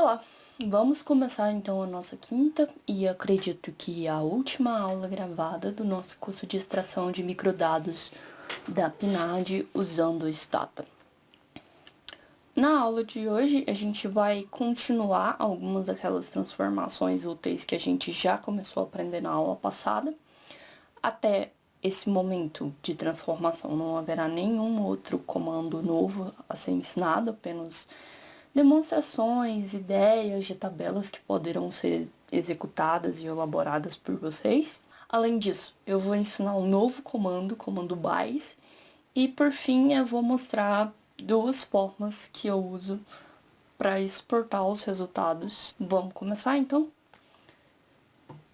Olá, vamos começar então a nossa quinta e acredito que a última aula gravada do nosso curso de extração de microdados da PNAD usando o Stata. Na aula de hoje a gente vai continuar algumas daquelas transformações úteis que a gente já começou a aprender na aula passada. Até esse momento de transformação não haverá nenhum outro comando novo a ser ensinado, apenas demonstrações, ideias de tabelas que poderão ser executadas e elaboradas por vocês. Além disso, eu vou ensinar um novo comando, comando BAIS, e por fim eu vou mostrar duas formas que eu uso para exportar os resultados. Vamos começar então?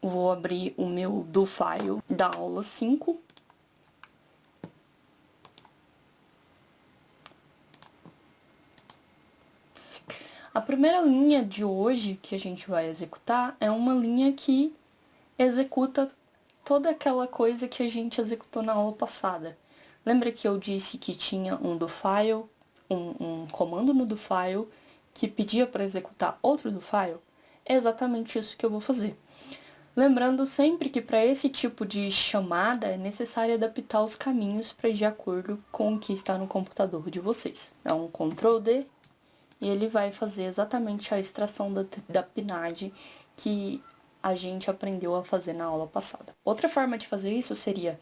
Vou abrir o meu do file da aula 5. A primeira linha de hoje que a gente vai executar é uma linha que executa toda aquela coisa que a gente executou na aula passada. Lembra que eu disse que tinha um do file, um comando no do file que pedia para executar outro do file? É exatamente isso que eu vou fazer. Lembrando sempre que para esse tipo de chamada é necessário adaptar os caminhos para ir de acordo com o que está no computador de vocês. Dá um Ctrl D e ele vai fazer exatamente a extração da PNAD que a gente aprendeu a fazer na aula passada. Outra forma de fazer isso seria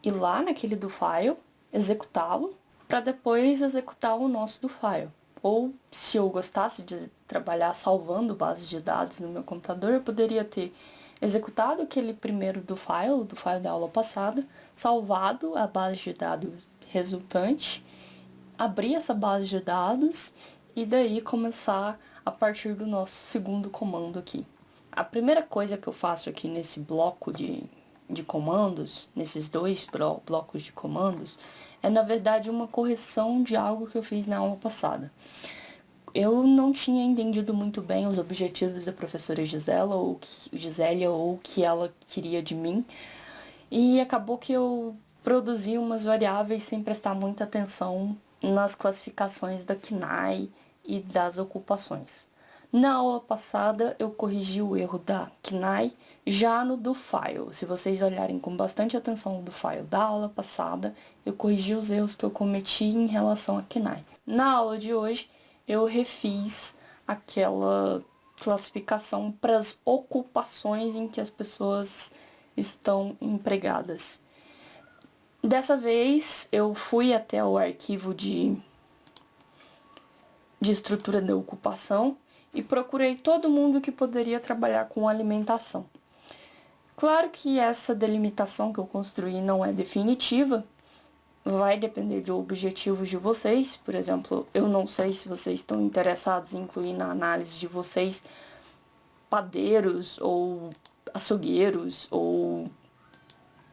ir lá naquele do file, executá-lo, para depois executar o nosso do file. Ou, se eu gostasse de trabalhar salvando bases de dados no meu computador, eu poderia ter executado aquele primeiro do file da aula passada, salvado a base de dados resultante, abrir essa base de dados e daí começar a partir do nosso segundo comando aqui. A primeira coisa que eu faço aqui nesse bloco de comandos, nesses dois blocos de comandos, é na verdade uma correção de algo que eu fiz na aula passada. Eu não tinha entendido muito bem os objetivos da professora Gisélia ou o que ela queria de mim, e acabou que eu produzi umas variáveis sem prestar muita atenção nas classificações da KNAI e das ocupações. Na aula passada, eu corrigi o erro da KNAI já no do file. Se vocês olharem com bastante atenção no file da aula passada, eu corrigi os erros que eu cometi em relação à KNAI. Na aula de hoje, eu refiz aquela classificação para as ocupações em que as pessoas estão empregadas. Dessa vez, eu fui até o arquivo de estrutura da ocupação e procurei todo mundo que poderia trabalhar com alimentação. Claro que essa delimitação que eu construí não é definitiva, vai depender de objetivos de vocês. Por exemplo, eu não sei se vocês estão interessados em incluir na análise de vocês padeiros ou açougueiros ou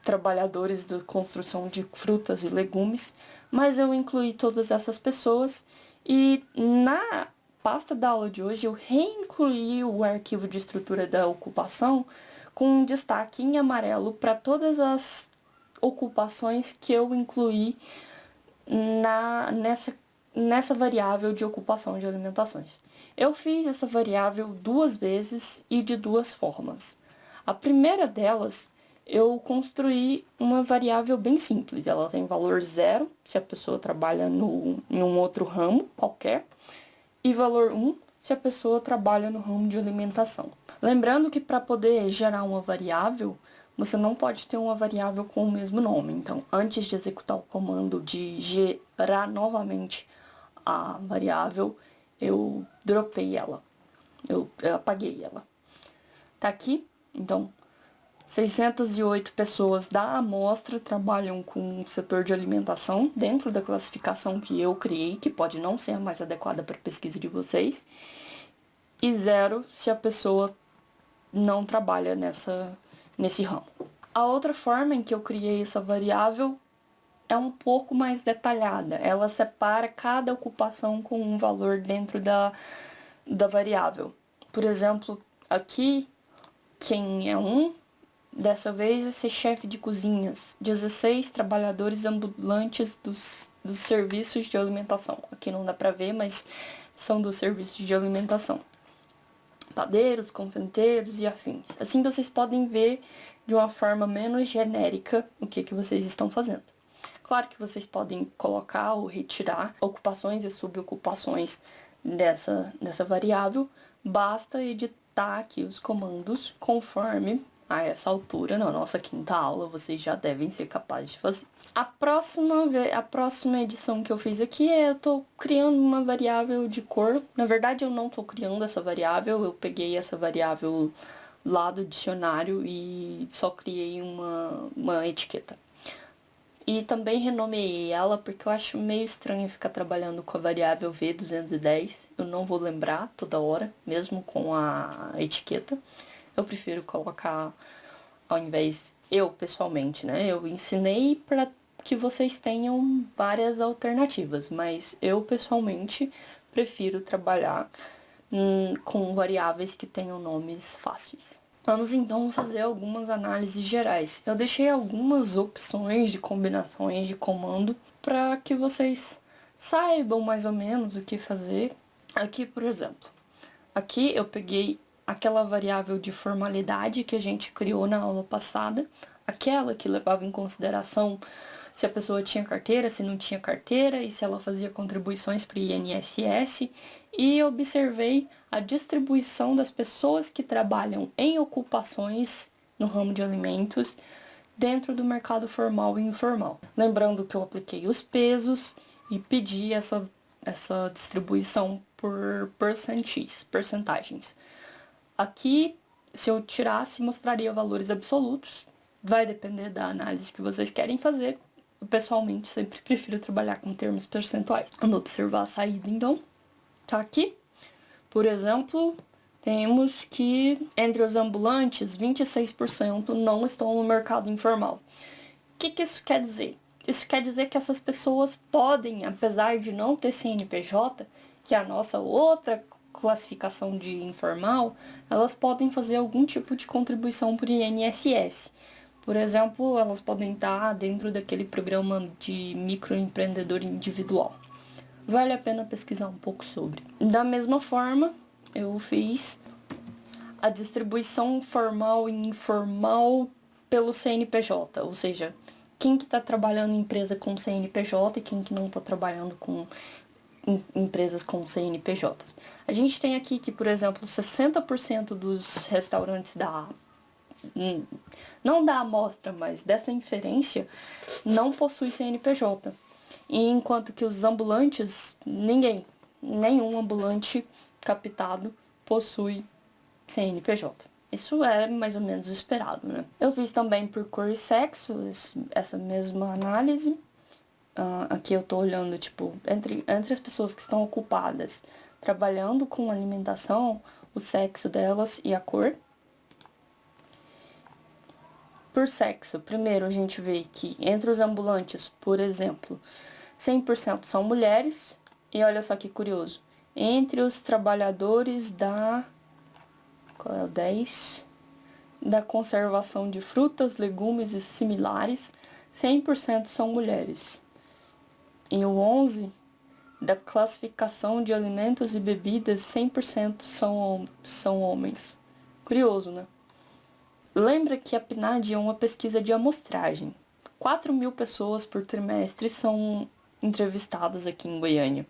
trabalhadores da construção de frutas e legumes, mas eu incluí todas essas pessoas e na pasta da aula de hoje eu reincluí o arquivo de estrutura da ocupação com um destaque em amarelo para todas as ocupações que eu incluí nessa variável de ocupação de alimentações. Eu fiz essa variável duas vezes e de duas formas. A primeira delas, eu construí uma variável bem simples. Ela tem valor 0, se a pessoa trabalha em um outro ramo qualquer, e valor 1, se a pessoa trabalha no ramo de alimentação. Lembrando que para poder gerar uma variável, você não pode ter uma variável com o mesmo nome. Então, antes de executar o comando de gerar novamente a variável, eu dropei ela. Eu apaguei ela. Tá aqui, então, 608 pessoas da amostra trabalham com o setor de alimentação dentro da classificação que eu criei, que pode não ser a mais adequada para a pesquisa de vocês, e 0 se a pessoa não trabalha nesse ramo. A outra forma em que eu criei essa variável é um pouco mais detalhada. Ela separa cada ocupação com um valor dentro da variável. Por exemplo, aqui, quem é dessa vez, esse chefe de cozinhas, 16 trabalhadores ambulantes dos serviços de alimentação. Aqui não dá para ver, mas são dos serviços de alimentação. padeiros, confeiteiros e afins. Assim vocês podem ver de uma forma menos genérica o que vocês estão fazendo. Claro que vocês podem colocar ou retirar ocupações e subocupações dessa variável, basta editar aqui os comandos conforme a essa altura, na nossa quinta aula, vocês já devem ser capazes de fazer. A próxima edição que eu fiz aqui eu tô criando uma variável de cor. Na verdade, eu não tô criando essa variável, eu peguei essa variável lá do dicionário e só criei uma etiqueta. E também renomeei ela porque eu acho meio estranho ficar trabalhando com a variável V210. Eu não vou lembrar toda hora, mesmo com a etiqueta. Eu prefiro colocar, ao invés, eu pessoalmente, né? Eu ensinei para que vocês tenham várias alternativas, mas eu pessoalmente prefiro trabalhar com variáveis que tenham nomes fáceis. Vamos então fazer algumas análises gerais. Eu deixei algumas opções de combinações de comando para que vocês saibam mais ou menos o que fazer. Aqui, por exemplo, aqui eu peguei aquela variável de formalidade que a gente criou na aula passada, aquela que levava em consideração se a pessoa tinha carteira, se não tinha carteira e se ela fazia contribuições para o INSS, e observei a distribuição das pessoas que trabalham em ocupações no ramo de alimentos dentro do mercado formal e informal. Lembrando que eu apliquei os pesos e pedi essa distribuição por percentagens. Aqui, se eu tirasse, mostraria valores absolutos. Vai depender da análise que vocês querem fazer. Eu, pessoalmente, sempre prefiro trabalhar com termos percentuais. Vamos observar a saída, então. Tá aqui. Por exemplo, temos que entre os ambulantes, 26% não estão no mercado informal. O que isso quer dizer? Isso quer dizer que essas pessoas podem, apesar de não ter CNPJ, que é a nossa outra classificação de informal, elas podem fazer algum tipo de contribuição para o INSS. Por exemplo, elas podem estar dentro daquele programa de microempreendedor individual. Vale a pena pesquisar um pouco sobre. Da mesma forma, eu fiz a distribuição formal e informal pelo CNPJ, ou seja, quem que está trabalhando em empresa com CNPJ e quem que não está trabalhando com empresas com CNPJ. A gente tem aqui que, por exemplo, 60% dos restaurantes não da amostra, mas dessa inferência, não possui CNPJ. E enquanto que os ambulantes, nenhum ambulante captado possui CNPJ. Isso é mais ou menos esperado, né? Eu fiz também por cor e sexo, essa mesma análise. Aqui eu tô olhando, tipo, entre as pessoas que estão ocupadas trabalhando com alimentação, o sexo delas e a cor. Por sexo, primeiro a gente vê que entre os ambulantes, por exemplo, 100% são mulheres. E olha só que curioso, entre os trabalhadores qual é o 10? Da conservação de frutas, legumes e similares, 100% são mulheres. E o 11, da classificação de alimentos e bebidas, 100% são homens. Curioso, né? Lembra que a PNAD é uma pesquisa de amostragem. 4.000 pessoas por trimestre são entrevistadas aqui em Goiânia.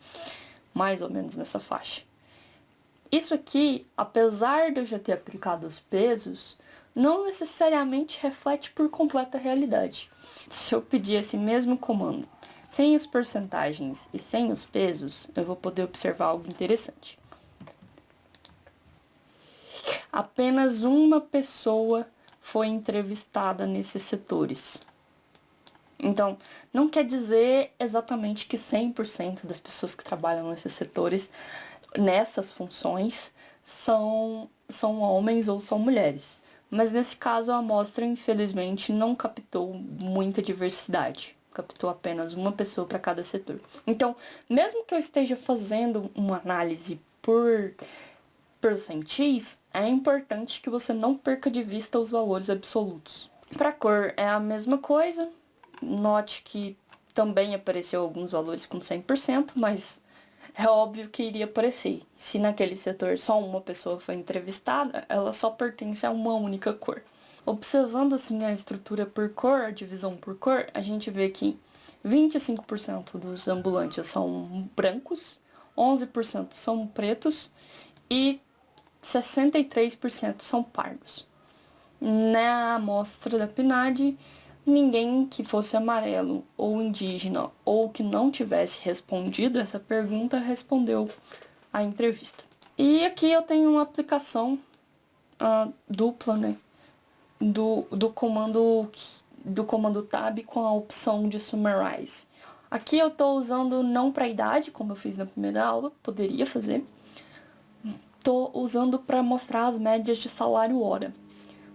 Mais ou menos nessa faixa. Isso aqui, apesar de eu já ter aplicado os pesos, não necessariamente reflete por completa a realidade. Se eu pedir esse mesmo comando, sem as percentagens e sem os pesos, eu vou poder observar algo interessante. Apenas uma pessoa foi entrevistada nesses setores. Então, não quer dizer exatamente que 100% das pessoas que trabalham nesses setores, nessas funções, são homens ou são mulheres. Mas nesse caso a amostra, infelizmente, não captou muita diversidade. Captou apenas uma pessoa para cada setor. Então, mesmo que eu esteja fazendo uma análise por percentis, é importante que você não perca de vista os valores absolutos. Para cor é a mesma coisa. Note que também apareceu alguns valores com 100%, mas é óbvio que iria aparecer. Se naquele setor só uma pessoa foi entrevistada, ela só pertence a uma única cor. Observando assim a estrutura por cor, a divisão por cor, a gente vê que 25% dos ambulantes são brancos, 11% são pretos e 63% são pardos. Na amostra da PNAD, ninguém que fosse amarelo ou indígena ou que não tivesse respondido essa pergunta respondeu a entrevista. E aqui eu tenho uma aplicação dupla, né, do comando tab com a opção de summarize. Aqui eu estou usando não para idade, como eu fiz na primeira aula, poderia fazer. Estou usando para mostrar as médias de salário hora.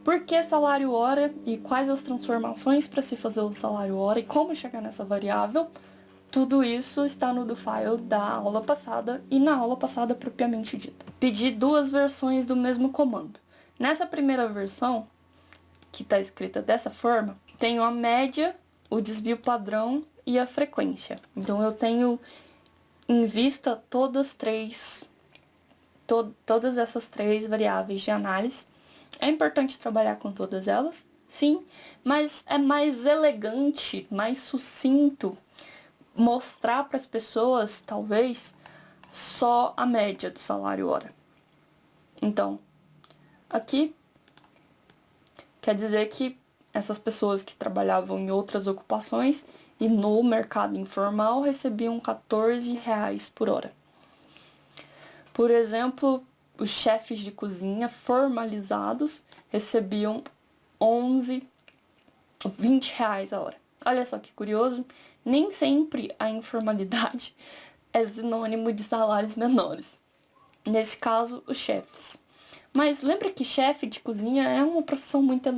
Por que salário hora e quais as transformações para se fazer o salário hora e como chegar nessa variável? Tudo isso está no do file da aula passada e na aula passada propriamente dita. Pedi duas versões do mesmo comando. Nessa primeira versão, que está escrita dessa forma, tenho a média, o desvio padrão e a frequência. Então eu tenho em vista todas essas três variáveis de análise. É importante trabalhar com todas elas, sim, mas é mais elegante, mais sucinto mostrar para as pessoas, talvez, só a média do salário hora. Então, aqui quer dizer que essas pessoas que trabalhavam em outras ocupações e no mercado informal recebiam R$14 por hora. Por exemplo, os chefes de cozinha formalizados recebiam 11, R$20 a hora. Olha só que curioso, nem sempre a informalidade é sinônimo de salários menores. Nesse caso, os chefes. Mas lembra que chefe de cozinha é uma profissão muito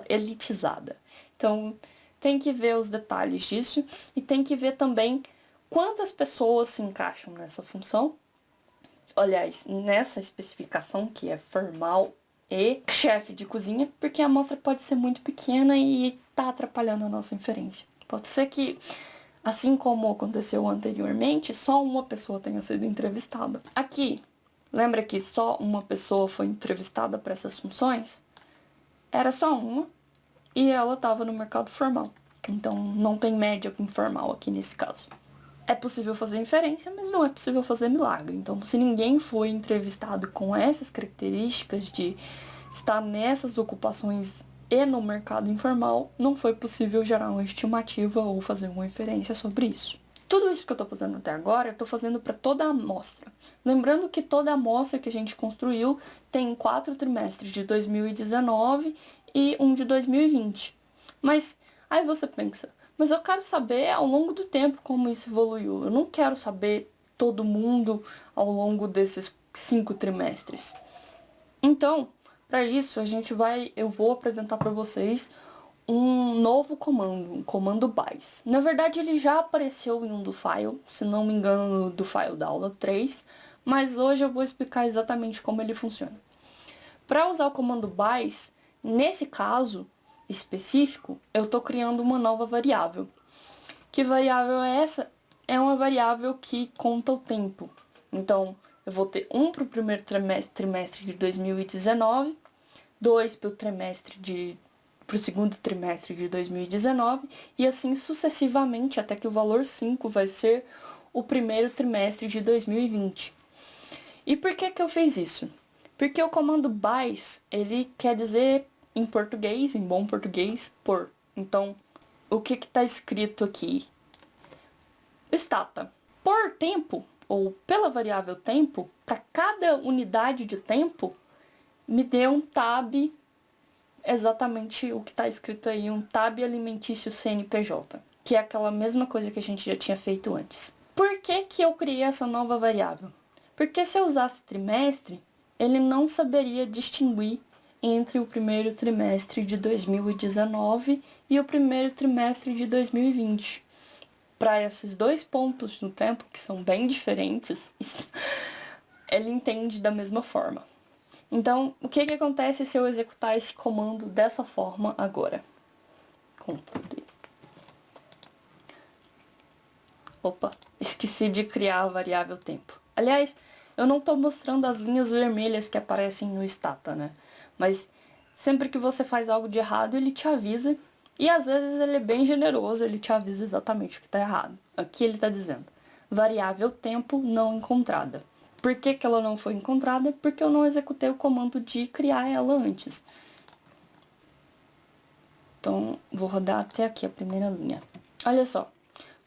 elitizada. Então, tem que ver os detalhes disso e tem que ver também quantas pessoas se encaixam nessa função. Aliás, nessa especificação que é formal e chefe de cozinha, porque a amostra pode ser muito pequena e está atrapalhando a nossa inferência. Pode ser que, assim como aconteceu anteriormente, só uma pessoa tenha sido entrevistada. Aqui, lembra que só uma pessoa foi entrevistada para essas funções? Era só uma e ela estava no mercado formal. Então não tem média informal aqui nesse caso. É possível fazer inferência, mas não é possível fazer milagre. Então, se ninguém foi entrevistado com essas características de estar nessas ocupações e no mercado informal, não foi possível gerar uma estimativa ou fazer uma inferência sobre isso. Tudo isso que eu estou fazendo até agora, eu estou fazendo para toda a amostra. Lembrando que toda a amostra que a gente construiu tem 4 trimestres de 2019 e um de 2020. Mas aí você pensa, mas eu quero saber ao longo do tempo como isso evoluiu. Eu não quero saber todo mundo ao longo desses 5 trimestres. Então, para isso, eu vou apresentar para vocês um novo comando, um comando BAIS. Na verdade, ele já apareceu em um do file, se não me engano, do file da aula 3, mas hoje eu vou explicar exatamente como ele funciona. Para usar o comando BAIS, nesse caso específico, eu estou criando uma nova variável. Que variável é essa? É uma variável que conta o tempo. Então, eu vou ter 1 para o primeiro trimestre de 2019, 2 para o segundo trimestre de 2019 e assim sucessivamente até que o valor 5 vai ser o primeiro trimestre de 2020. E por que eu fiz isso? Porque o comando BAIS, ele quer dizer em português, em bom português, por. Então, o que está escrito aqui? Stata. Por tempo, ou pela variável tempo, para cada unidade de tempo, me dê um tab, exatamente o que está escrito aí, um tab alimentício CNPJ, que é aquela mesma coisa que a gente já tinha feito antes. Por que eu criei essa nova variável? Porque se eu usasse trimestre, ele não saberia distinguir entre o primeiro trimestre de 2019 e o primeiro trimestre de 2020. Para esses dois pontos no tempo, que são bem diferentes, ele entende da mesma forma. Então, o que acontece se eu executar esse comando dessa forma agora? Ctrl+D. Opa, esqueci de criar a variável tempo. Aliás, eu não estou mostrando as linhas vermelhas que aparecem no Stata, né? Mas sempre que você faz algo de errado, ele te avisa. E às vezes ele é bem generoso, ele te avisa exatamente o que está errado. Aqui ele está dizendo, variável tempo não encontrada. Por que que ela não foi encontrada? Porque eu não executei o comando de criar ela antes. Então, vou rodar até aqui a primeira linha. Olha só,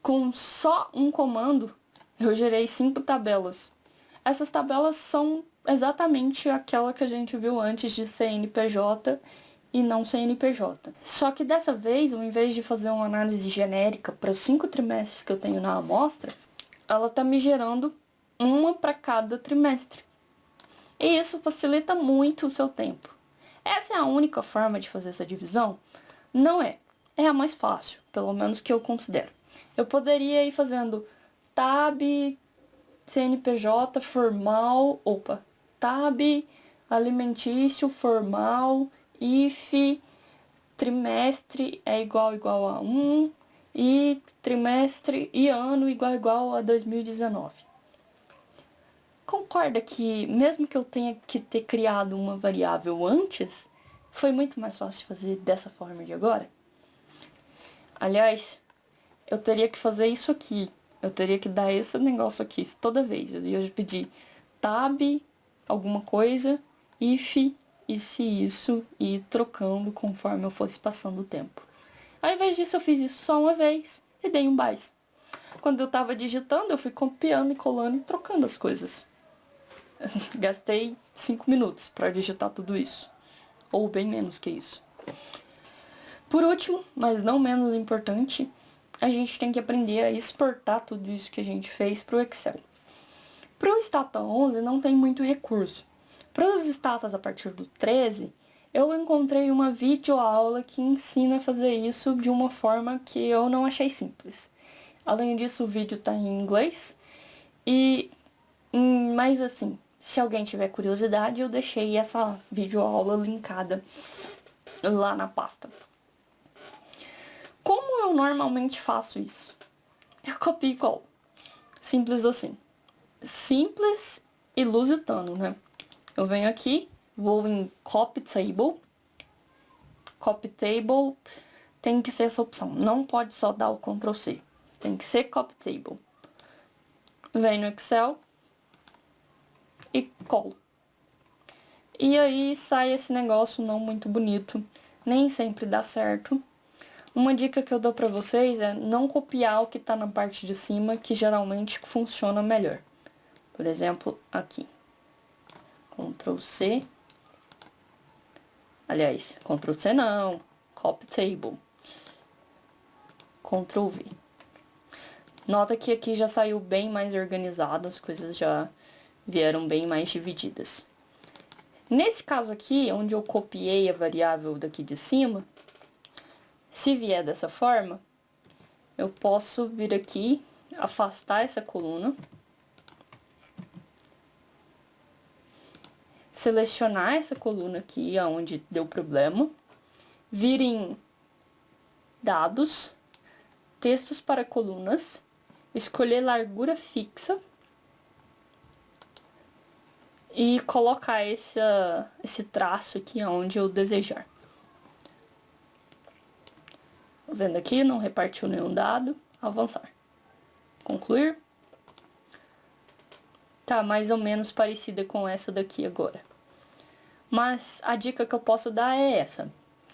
com só um comando, eu gerei 5 tabelas. Essas tabelas são exatamente aquela que a gente viu antes de CNPJ e não CNPJ. Só que dessa vez, ao invés de fazer uma análise genérica para os 5 trimestres que eu tenho na amostra, ela está me gerando uma para cada trimestre. E isso facilita muito o seu tempo. Essa é a única forma de fazer essa divisão? Não é. É a mais fácil, pelo menos que eu considero. Eu poderia ir fazendo tab, CNPJ formal, tab alimentício formal, if trimestre é igual a 1 e trimestre e ano igual a 2019. Concorda que mesmo que eu tenha que ter criado uma variável antes, foi muito mais fácil fazer dessa forma de agora? Aliás, eu teria que fazer isso aqui. Eu teria que dar esse negócio aqui toda vez. Eu ia pedir tab, alguma coisa, if, e se isso, e ir trocando conforme eu fosse passando o tempo. Ao invés disso, eu fiz isso só uma vez e dei um byte. Quando eu tava digitando, eu fui copiando e colando e trocando as coisas. Gastei 5 minutos para digitar tudo isso. Ou bem menos que isso. Por último, mas não menos importante, a gente tem que aprender a exportar tudo isso que a gente fez para o Excel. Para o Stata 11 não tem muito recurso. Para os Statas a partir do 13, eu encontrei uma videoaula que ensina a fazer isso de uma forma que eu não achei simples. Além disso, o vídeo está em inglês. Mas assim, se alguém tiver curiosidade, eu deixei essa videoaula linkada lá na pasta. Como eu normalmente faço isso? Eu copio e colo. Simples assim. Simples e lusitano, né? Eu venho aqui, vou em Copy Table. Copy Table tem que ser essa opção. Não pode só dar o Ctrl C. Tem que ser Copy Table. Venho no Excel e colo. E aí sai esse negócio não muito bonito. Nem sempre dá certo. Uma dica que eu dou pra vocês é não copiar o que tá na parte de cima, que geralmente funciona melhor. Por exemplo, aqui. Ctrl C. Aliás, Ctrl C não. Copy Table. Ctrl V. Nota que aqui já saiu bem mais organizado, as coisas já vieram bem mais divididas. Nesse caso aqui, onde eu copiei a variável daqui de cima, se vier dessa forma, eu posso vir aqui, afastar essa coluna, selecionar essa coluna aqui, onde deu problema, vir em dados, textos para colunas, escolher largura fixa e colocar esse traço aqui onde eu desejar. Vendo aqui, não repartiu nenhum dado, avançar. Concluir. Tá mais ou menos parecida com essa daqui agora. Mas a dica que eu posso dar é essa.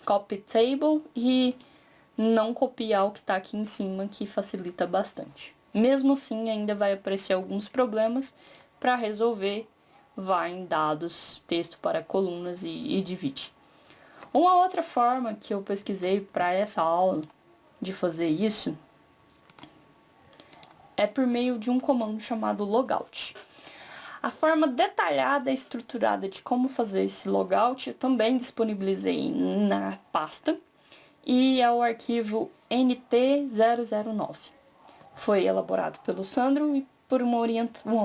Copy table e não copiar o que tá aqui em cima, que facilita bastante. Mesmo assim, ainda vai aparecer alguns problemas. Para resolver, vai em dados, texto para colunas e divide. Uma outra forma que eu pesquisei para essa aula de fazer isso é por meio de um comando chamado logout. A forma detalhada e estruturada de como fazer esse logout eu também disponibilizei na pasta e é o arquivo NT009. Foi elaborado pelo Sandro e por uma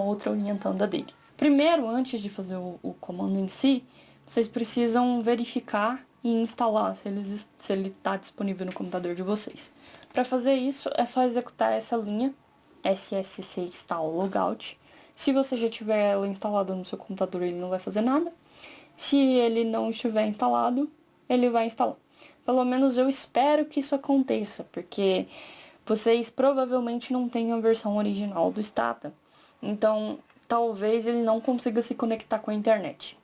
outra orientanda dele. Primeiro, antes de fazer o comando em si, vocês precisam verificar e instalar se ele está disponível no computador de vocês. Para fazer isso, é só executar essa linha SSC install logout. Se você já tiver ela instalada no seu computador, ele não vai fazer nada. Se ele não estiver instalado, ele vai instalar. Pelo menos eu espero que isso aconteça, porque vocês provavelmente não têm a versão original do Stata. Então, talvez ele não consiga se conectar com a internet.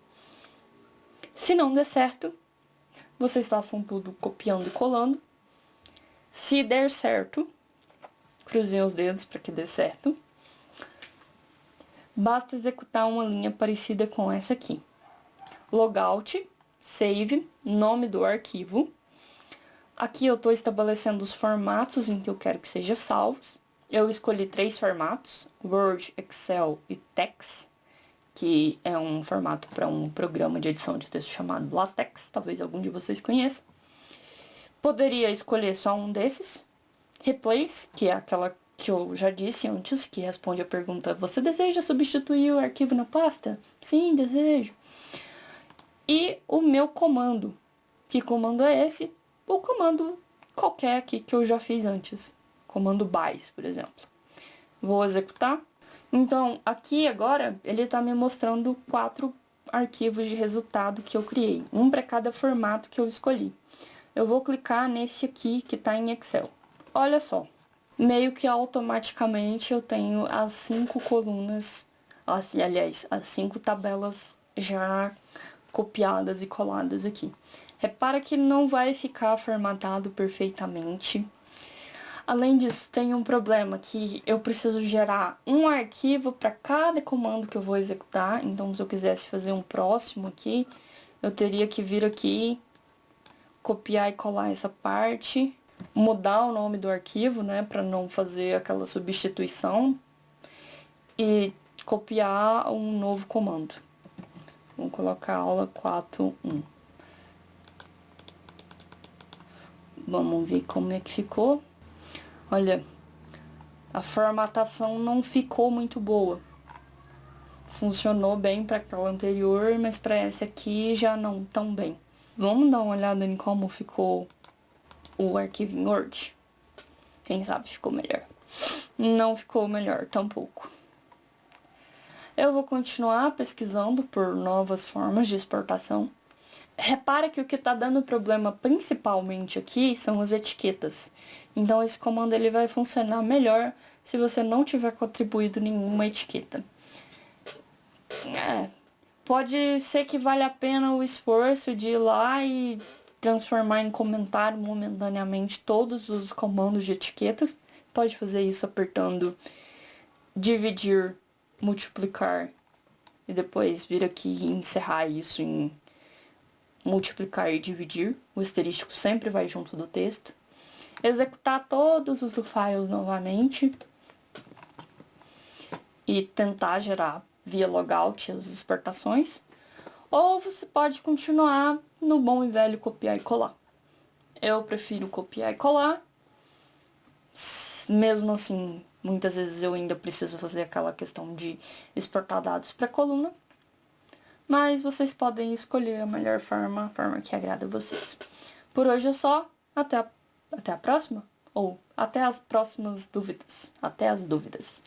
Se não der certo, vocês façam tudo copiando e colando. Se der certo, cruzem os dedos para que dê certo. Basta executar uma linha parecida com essa aqui. Logout, save, nome do arquivo. Aqui eu estou estabelecendo os formatos em que eu quero que sejam salvos. Eu escolhi 3 formatos, Word, Excel e Text, que é um formato para um programa de edição de texto chamado LaTeX, talvez algum de vocês conheça. Poderia escolher só um desses. Replace, que é aquela que eu já disse antes, que responde a pergunta: você deseja substituir o arquivo na pasta? Sim, desejo. E o meu comando. Que comando é esse? O comando qualquer aqui que eu já fiz antes. Comando BAIS, por exemplo. Vou executar. Então, aqui agora, ele está me mostrando 4 arquivos de resultado que eu criei. Um para cada formato que eu escolhi. Eu vou clicar nesse aqui que está em Excel. Olha só. Meio que automaticamente eu tenho as 5 colunas, aliás, as 5 tabelas já copiadas e coladas aqui. Repara que não vai ficar formatado perfeitamente. Além disso, tem um problema que eu preciso gerar um arquivo para cada comando que eu vou executar. Então, se eu quisesse fazer um próximo aqui, eu teria que vir aqui, copiar e colar essa parte, mudar o nome do arquivo, né, para não fazer aquela substituição, e copiar um novo comando. Vamos colocar aula 4.1. Vamos ver como é que ficou. Olha, a formatação não ficou muito boa. Funcionou bem para aquela anterior, mas para essa aqui já não tão bem. Vamos dar uma olhada em como ficou o arquivo em Word? Quem sabe ficou melhor. Não ficou melhor, tampouco. Eu vou continuar pesquisando por novas formas de exportação. Repara que o que está dando problema principalmente aqui são as etiquetas. Então esse comando ele vai funcionar melhor se você não tiver contribuído nenhuma etiqueta. Pode ser que valha a pena o esforço de ir lá e transformar em comentário momentaneamente todos os comandos de etiquetas. Pode fazer isso apertando dividir, multiplicar e depois vir aqui e encerrar isso em multiplicar e dividir. O asterístico sempre vai junto do texto. Executar todos os files novamente e tentar gerar via logout as exportações. Ou você pode continuar no bom e velho copiar e colar. Eu prefiro copiar e colar. Mesmo assim, muitas vezes eu ainda preciso fazer aquela questão de exportar dados para a coluna. Mas vocês podem escolher a melhor forma, a forma que agrada a vocês. Por hoje é só. Até a próxima. Ou até as próximas dúvidas. Até as dúvidas.